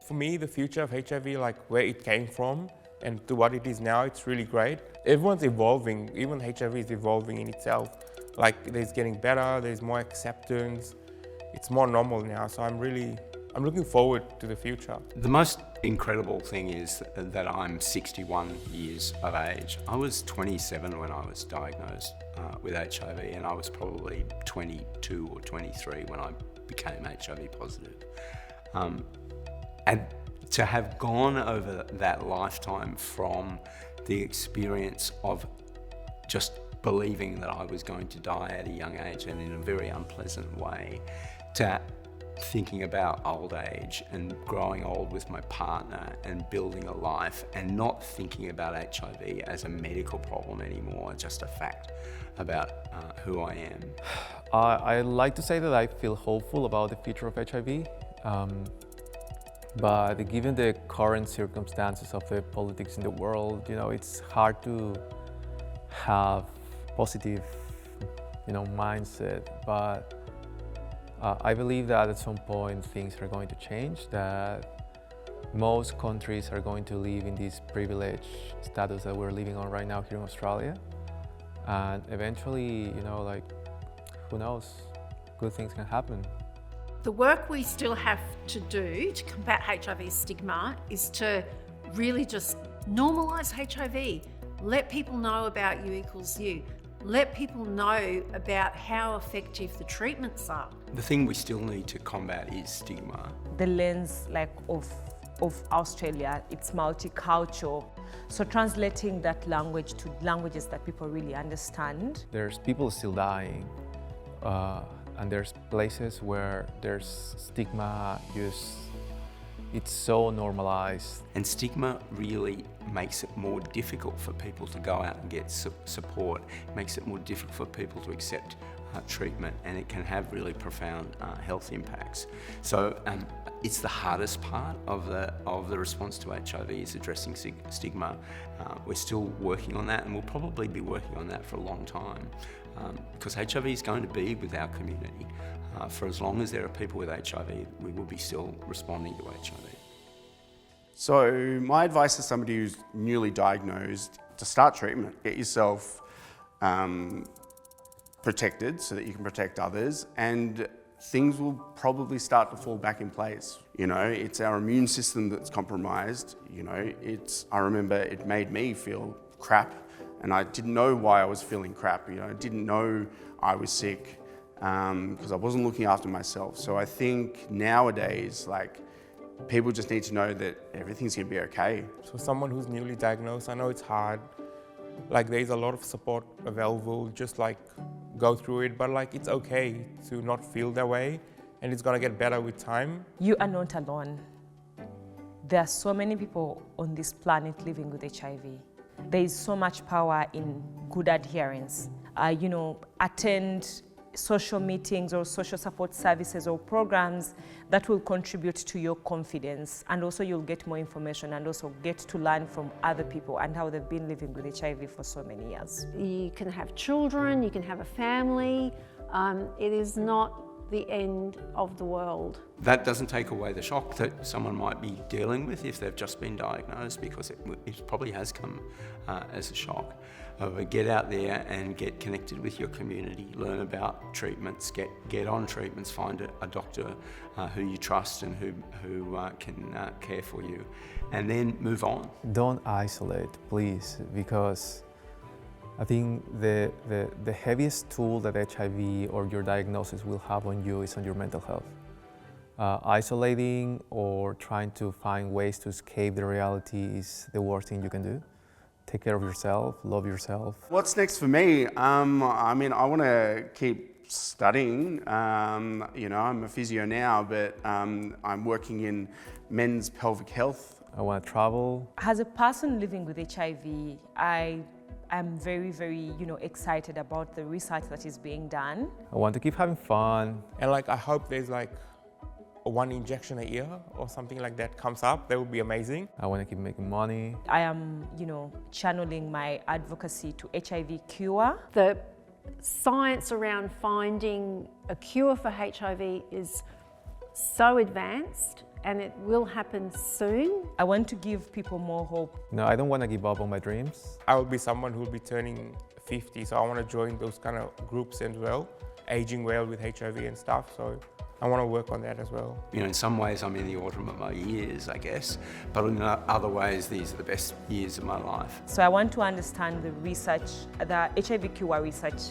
For me, the future of HIV, like where it came from and to what it is now, it's really great. Everyone's evolving, even HIV is evolving in itself. Like it's getting better, there's more acceptance, it's more normal now. So I'm looking forward to the future. The most incredible thing is that I'm 61 years of age. I was 27 when I was diagnosed with HIV, and I was probably 22 or 23 when I became HIV positive. And to have gone over that lifetime from the experience of just believing that I was going to die at a young age and in a very unpleasant way, to thinking about old age and growing old with my partner and building a life and not thinking about HIV as a medical problem anymore, just a fact about who I am. I like to say that I feel hopeful about the future of HIV, but given the current circumstances of the politics in the world, it's hard to have positive, mindset. But I believe that at some point things are going to change, that most countries are going to live in this privileged status that we're living on right now here in Australia. And eventually, who knows, good things can happen. The work we still have to do to combat HIV stigma is to really just normalise HIV. Let people know about U equals U. Let people know about how effective the treatments are. The thing we still need to combat is stigma. The lens of Australia, it's multicultural. So translating that language to languages that people really understand. There's people still dying, and there's places where there's stigma use. It's so normalized. And stigma really makes it more difficult for people to go out and get support. It makes it more difficult for people to accept treatment, and it can have really profound health impacts. So it's the hardest part of the response to HIV is addressing stigma. We're still working on that, and we'll probably be working on that for a long time, because HIV is going to be with our community. For as long as there are people with HIV, we will be still responding to HIV. So my advice to somebody who's newly diagnosed, to start treatment, get yourself protected so that you can protect others, and things will probably start to fall back in place. It's our immune system that's compromised. I remember it made me feel crap, and I didn't know why I was feeling crap. I didn't know I was sick because I wasn't looking after myself. So I think nowadays, people just need to know that everything's gonna be okay. So someone who's newly diagnosed, I know it's hard. There's a lot of support available, just go through it, but it's okay to not feel that way, and it's gonna get better with time. You are not alone. There are so many people on this planet living with HIV. There is so much power in good adherence. Attend social meetings or social support services or programs that will contribute to your confidence, and also you'll get more information and also get to learn from other people and how they've been living with HIV for so many years. You can have children, you can have a family. It is not the end of the world. That doesn't take away the shock that someone might be dealing with if they've just been diagnosed, because it probably has come as a shock. But get out there and get connected with your community, learn about treatments, get on treatments, find a doctor who you trust and who can care for you, and then move on. Don't isolate, please, because I think the heaviest tool that HIV or your diagnosis will have on you is on your mental health. Isolating or trying to find ways to escape the reality is the worst thing you can do. Take care of yourself, love yourself. What's next for me? I want to keep studying. I'm a physio now, but I'm working in men's pelvic health. I want to travel. As a person living with HIV, I'm very, very, excited about the research that is being done. I want to keep having fun. And I hope there's one injection a year or something like that comes up. That would be amazing. I want to keep making money. I am, channeling my advocacy to HIV cure. The science around finding a cure for HIV is so advanced, and it will happen soon. I want to give people more hope. No, I don't want to give up on my dreams. I will be someone who will be turning 50, so I want to join those kind of groups as well, aging well with HIV and stuff. So I want to work on that as well. You know, in some ways I'm in the autumn of my years, I guess, but in other ways these are the best years of my life. So I want to understand the research, the HIV cure research,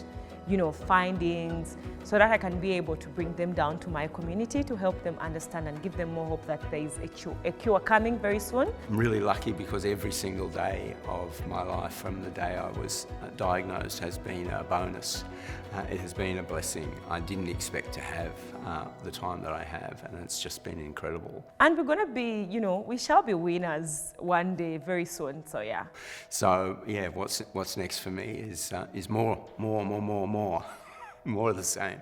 findings, so that I can be able to bring them down to my community to help them understand and give them more hope that there is a cure coming very soon. I'm really lucky because every single day of my life from the day I was diagnosed has been a bonus. It has been a blessing. I didn't expect to have the time that I have, and it's just been incredible. And we're going to be, we shall be winners one day very soon, so yeah. So yeah, what's next for me is more of the same.